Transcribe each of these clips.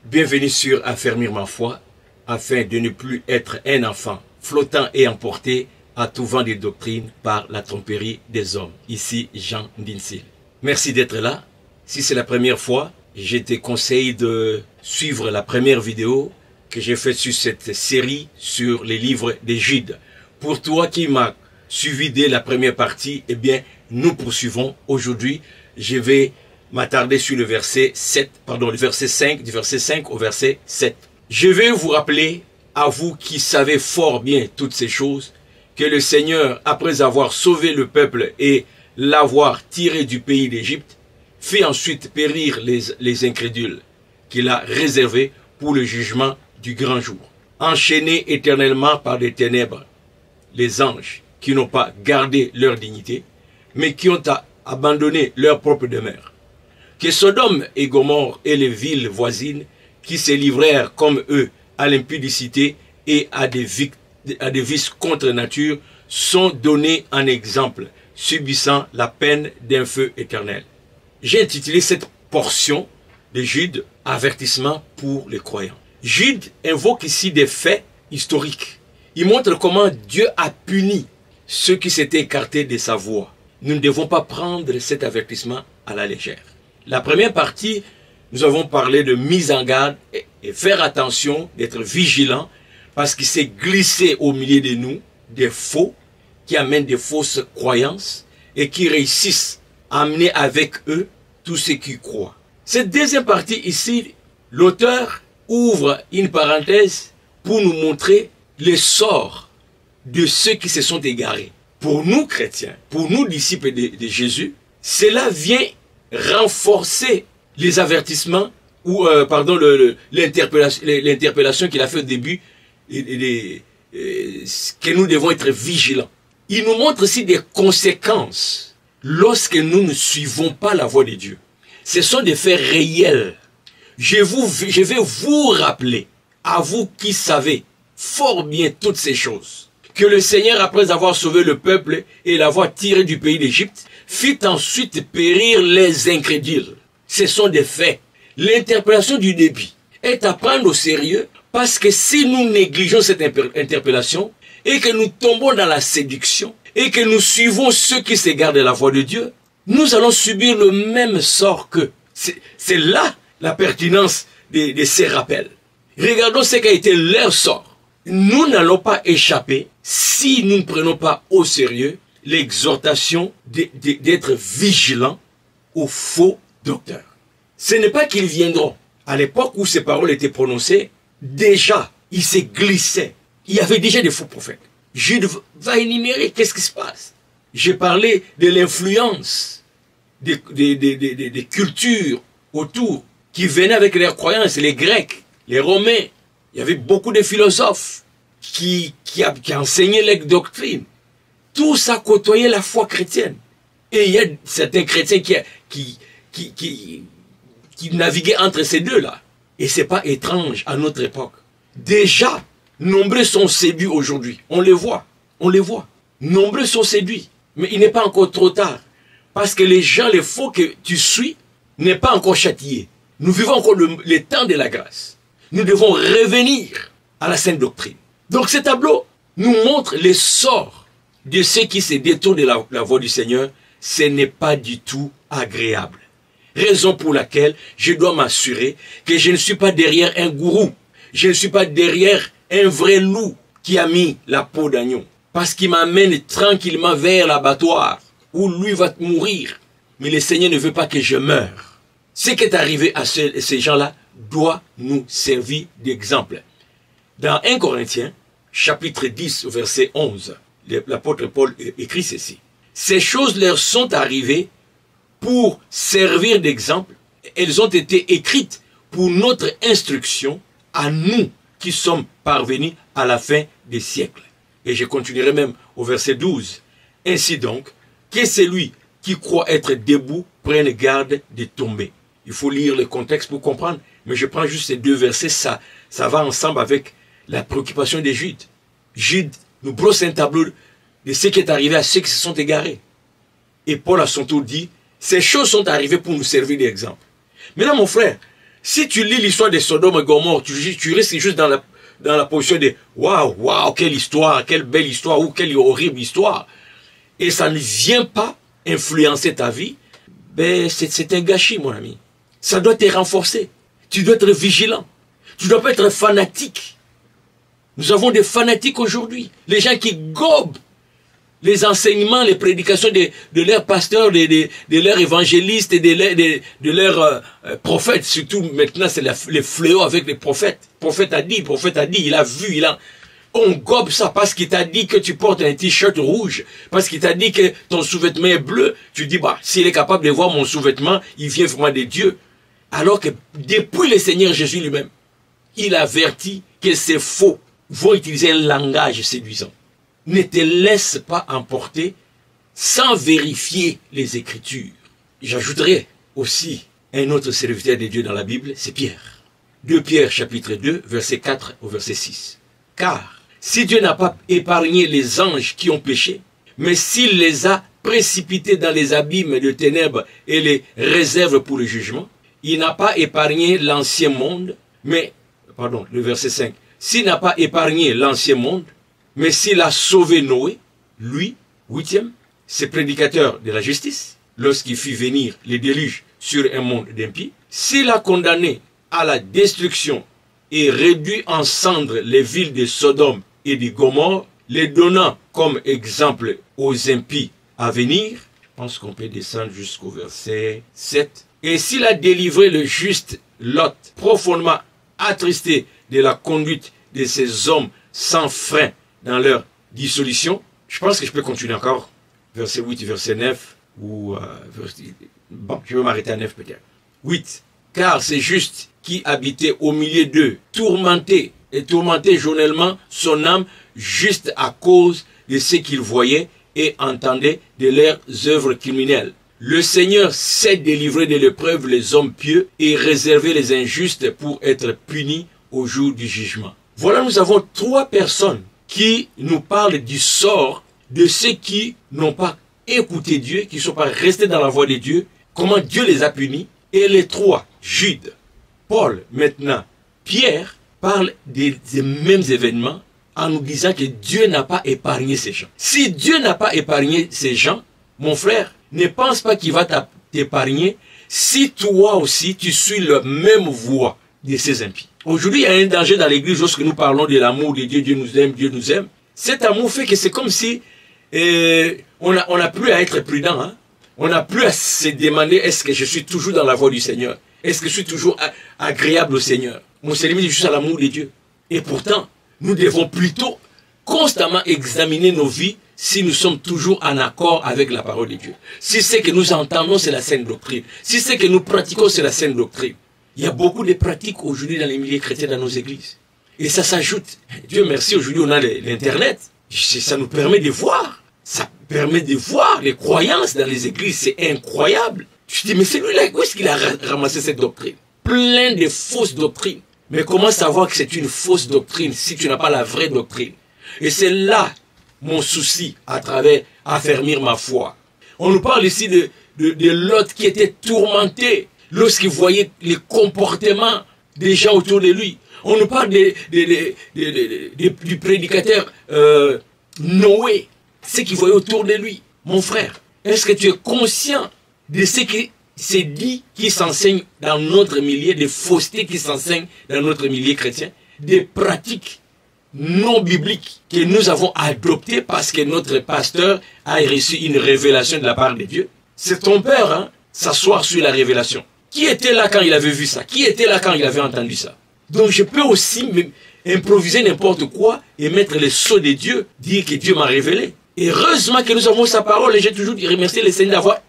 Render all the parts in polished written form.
Bienvenue sur Affermir ma foi, afin de ne plus être un enfant flottant et emporté à tout vent de doctrine par la tromperie des hommes. Ici Jean Ndinsil. Merci d'être là. Si c'est la première fois, je te conseille de suivre la première vidéo que j'ai faite sur cette série sur les livres de Jude. Pour toi qui m'as suivi dès la première partie, eh bien, nous poursuivons. Aujourd'hui, je vais m'attarder sur le verset 5, du verset 5 au verset 7. Je vais vous rappeler, à vous qui savez fort bien toutes ces choses, que le Seigneur, après avoir sauvé le peuple et l'avoir tiré du pays d'Égypte, fit ensuite périr les incrédules, qu'il a réservés pour le jugement du grand jour. Enchaînés éternellement par des ténèbres, les anges qui n'ont pas gardé leur dignité, mais qui ont abandonné leur propre demeure. Que Sodome et Gomorrhe et les villes voisines qui se livrèrent comme eux à l'impudicité et à des vices contre nature sont donnés en exemple, subissant la peine d'un feu éternel. J'ai intitulé cette portion de Jude « Avertissement pour les croyants ». Jude invoque ici des faits historiques. Il montre comment Dieu a puni ceux qui s'étaient écartés de sa voie. Nous ne devons pas prendre cet avertissement à la légère. La première partie, nous avons parlé de mise en garde et faire attention, d'être vigilant, parce qu'il s'est glissé au milieu de nous des faux qui amènent des fausses croyances et qui réussissent à amener avec eux tous ceux qui croient. Cette deuxième partie ici, l'auteur ouvre une parenthèse pour nous montrer le sort de ceux qui se sont égarés. Pour nous chrétiens, pour nous disciples de Jésus, cela vient renforcer les avertissements ou l'interpellation qu'il a fait au début que nous devons être vigilants. Il nous montre aussi des conséquences lorsque nous ne suivons pas la voie de Dieu. Ce sont des faits réels. Je vais vous rappeler, à vous qui savez fort bien toutes ces choses, que le Seigneur, après avoir sauvé le peuple et l'avoir tiré du pays d'Égypte, fit ensuite périr les incrédules. Ce sont des faits. L'interpellation du début est à prendre au sérieux parce que si nous négligeons cette interpellation et que nous tombons dans la séduction et que nous suivons ceux qui s'égarent de la voie de Dieu, nous allons subir le même sort qu'eux. C'est là la pertinence de ces rappels. Regardons ce qu'a été leur sort. Nous n'allons pas échapper si nous ne prenons pas au sérieux l'exhortation d'être vigilants aux faux docteurs. Ce n'est pas qu'ils viendront. À l'époque où ces paroles étaient prononcées, déjà, ils se glissaient. Il y avait déjà des faux prophètes. Jude va énumérer qu'est-ce qui se passe. J'ai parlé de l'influence des cultures autour qui venaient avec leurs croyances, les Grecs, les Romains. Il y avait beaucoup de philosophes qui enseignaient les doctrines. Tout ça côtoyait la foi chrétienne. Et il y a certains chrétiens qui naviguaient entre ces deux-là. Et ce n'est pas étrange à notre époque. Déjà, nombreux sont séduits aujourd'hui. On les voit. On les voit. Nombreux sont séduits. Mais il n'est pas encore trop tard. Parce que les gens, les faux que tu suis, n'est pas encore châtié. Nous vivons encore le temps de la grâce. Nous devons revenir à la sainte doctrine. Donc ce tableau nous montre les sorts de ceux qui se détournent de la voie du Seigneur. Ce n'est pas du tout agréable. Raison pour laquelle je dois m'assurer que je ne suis pas derrière un gourou. Je ne suis pas derrière un vrai loup qui a mis la peau d'agneau. Parce qu'il m'amène tranquillement vers l'abattoir où lui va mourir. Mais le Seigneur ne veut pas que je meure. Ce qui est arrivé à ces gens-là doit nous servir d'exemple. Dans 1 Corinthiens, chapitre 10, verset 11, l'apôtre Paul écrit ceci. Ces choses leur sont arrivées pour servir d'exemple. Elles ont été écrites pour notre instruction à nous qui sommes parvenus à la fin des siècles. Et je continuerai même au verset 12. Ainsi donc, que celui qui croit être debout prenne garde de tomber. Il faut lire le contexte pour comprendre, mais je prends juste ces deux versets, ça va ensemble avec la préoccupation des Judes. Jude nous brosse un tableau de ce qui est arrivé à ceux qui se sont égarés. Et Paul à son tour dit, ces choses sont arrivées pour nous servir d'exemple. Maintenant mon frère, Si tu lis l'histoire de Sodome et Gomorrhe, tu restes juste dans la position de waouh, waouh, quelle histoire, quelle belle histoire, ou quelle horrible histoire. Et ça ne vient pas influencer ta vie, ben c'est un gâchis, mon ami. Ça doit te renforcer. Tu dois être vigilant. Tu ne dois pas être fanatique. Nous avons des fanatiques aujourd'hui. Les gens qui gobent les enseignements, les prédications de leurs pasteurs, de leurs évangélistes et de leurs prophètes. Surtout maintenant, c'est les fléaux avec les prophètes. Le prophète a dit, il a vu, On gobe ça parce qu'il t'a dit que tu portes un t-shirt rouge, parce qu'il t'a dit que ton sous-vêtement est bleu. Tu dis, bah, s'il est capable de voir mon sous-vêtement, il vient vraiment de Dieu. Alors que depuis le Seigneur Jésus lui-même, il avertit que ces faux vont utiliser un langage séduisant. Ne te laisse pas emporter sans vérifier les Écritures. J'ajouterai aussi un autre serviteur de Dieu dans la Bible, c'est Pierre. 2 Pierre chapitre 2, verset 4 au verset 6. Car si Dieu n'a pas épargné les anges qui ont péché, mais s'il les a précipités dans les abîmes de ténèbres et les réserve pour le jugement, il n'a pas épargné l'ancien monde, mais, pardon, le verset 5, s'il n'a pas épargné l'ancien monde, mais s'il a sauvé Noé, lui, 8e, c'est prédicateur de la justice, lorsqu'il fit venir les déluges sur un monde d'impies, s'il a condamné à la destruction et réduit en cendres les villes de Sodome et de Gomorrhe, les donnant comme exemple aux impies à venir, je pense qu'on peut descendre jusqu'au verset 7, et s'il a délivré le juste Lot, profondément attristé de la conduite de ces hommes sans frein dans leur dissolution, je pense que je peux continuer encore, verset 8 et verset 9, ou bon, je vais m'arrêter à 9 peut-être. 8. Car c'est juste qui habitait au milieu d'eux, tourmenté journellement son âme, juste à cause de ce qu'il voyait et entendait de leurs œuvres criminelles. Le Seigneur sait délivrer de l'épreuve les hommes pieux et réserver les injustes pour être punis au jour du jugement. Voilà, nous avons 3 personnes qui nous parlent du sort de ceux qui n'ont pas écouté Dieu, qui ne sont pas restés dans la voie de Dieu, comment Dieu les a punis. Et les 3, Jude, Paul, maintenant, Pierre, parlent des mêmes événements en nous disant que Dieu n'a pas épargné ces gens. Si Dieu n'a pas épargné ces gens, mon frère, ne pense pas qu'il va t'épargner si toi aussi tu suis la même voie de ces impies. Aujourd'hui, il y a un danger dans l'église lorsque nous parlons de l'amour de Dieu, Dieu nous aime, Dieu nous aime. Cet amour fait que c'est comme si on n'a plus à être prudent. Hein? On n'a plus à se demander est-ce que je suis toujours dans la voie du Seigneur? Est-ce que je suis toujours agréable au Seigneur? Mon Seigneur est juste à l'amour de Dieu. Et pourtant, nous devons plutôt constamment examiner nos vies si nous sommes toujours en accord avec la parole de Dieu. Si c'est que nous entendons, c'est la saine doctrine. Si c'est que nous pratiquons, c'est la saine doctrine. Il y a beaucoup de pratiques aujourd'hui dans les milieux chrétiens, dans nos églises. Et ça s'ajoute. Dieu merci, aujourd'hui on a l'Internet. Ça nous permet de voir. Ça permet de voir les croyances dans les églises. C'est incroyable. Tu te dis, mais celui-là, où est-ce qu'il a ramassé cette doctrine? Plein de fausses doctrines. Mais comment savoir que c'est une fausse doctrine si tu n'as pas la vraie doctrine? Et c'est là mon souci à travers affermir ma foi. On nous parle ici de Lot qui était tourmenté lorsqu'il voyait les comportements des gens autour de lui. On nous parle du prédicateur Noé, ce qu'il voyait autour de lui. Mon frère, est-ce que tu es conscient de ce qui s'est dit, qui s'enseigne dans notre milieu, des faussetés qui s'enseignent dans notre milieu chrétien, des pratiques non bibliques que nous avons adoptées parce que notre pasteur a reçu une révélation de la part de Dieu? C'est ton père, hein, s'asseoir sur la révélation. Qui était là quand il avait vu ça? Qui était là quand il avait entendu ça? Donc je peux aussi improviser n'importe quoi et mettre les sceaux de Dieu, dire que Dieu m'a révélé. Et heureusement que nous avons sa parole et j'ai toujours remercié le Seigneur d'avoir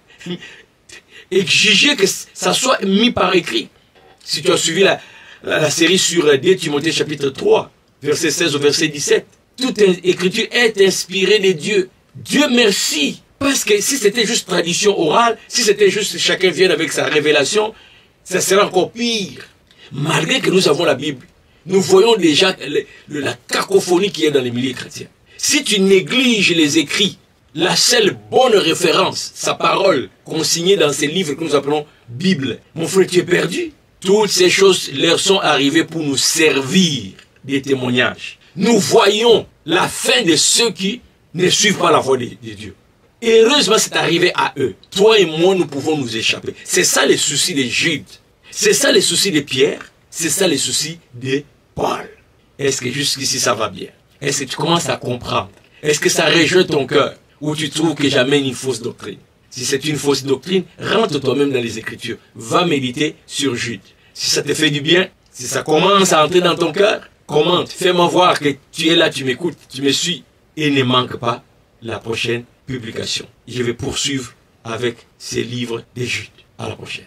exigé que ça soit mis par écrit. Si tu as suivi la série sur 2 Timothée chapitre 3, verset 16 au verset 17, toute écriture est inspirée de Dieu. Dieu merci. Parce que si c'était juste tradition orale, si c'était juste chacun vient avec sa révélation, ça serait encore pire. Malgré que nous avons la Bible, nous voyons déjà la cacophonie qui est dans les milieux chrétiens. Si tu négliges les écrits, la seule bonne référence, sa parole, consignée dans ces livres que nous appelons Bible, mon frère, tu es perdu. Toutes ces choses leur sont arrivées pour nous servir des témoignages. Nous voyons la fin de ceux qui ne suivent pas la voie de Dieu. Et heureusement, c'est arrivé à eux. Toi et moi, nous pouvons nous échapper. C'est ça les soucis de Jude. C'est ça les soucis de Pierre. C'est ça les soucis de Paul. Est-ce que jusqu'ici, ça va bien? Est-ce que tu commences à comprendre? Est-ce que ça réjouit ton cœur? Ou tu trouves que j'amène une fausse doctrine? Si c'est une fausse doctrine, rentre toi-même dans les Écritures. Va méditer sur Jude. Si ça te fait du bien, si ça commence à entrer dans ton cœur, commente. Fais-moi voir que tu es là, tu m'écoutes, tu me suis. Et ne manque pas la prochaine publication. Je vais poursuivre avec ces livres de Jude. À la prochaine.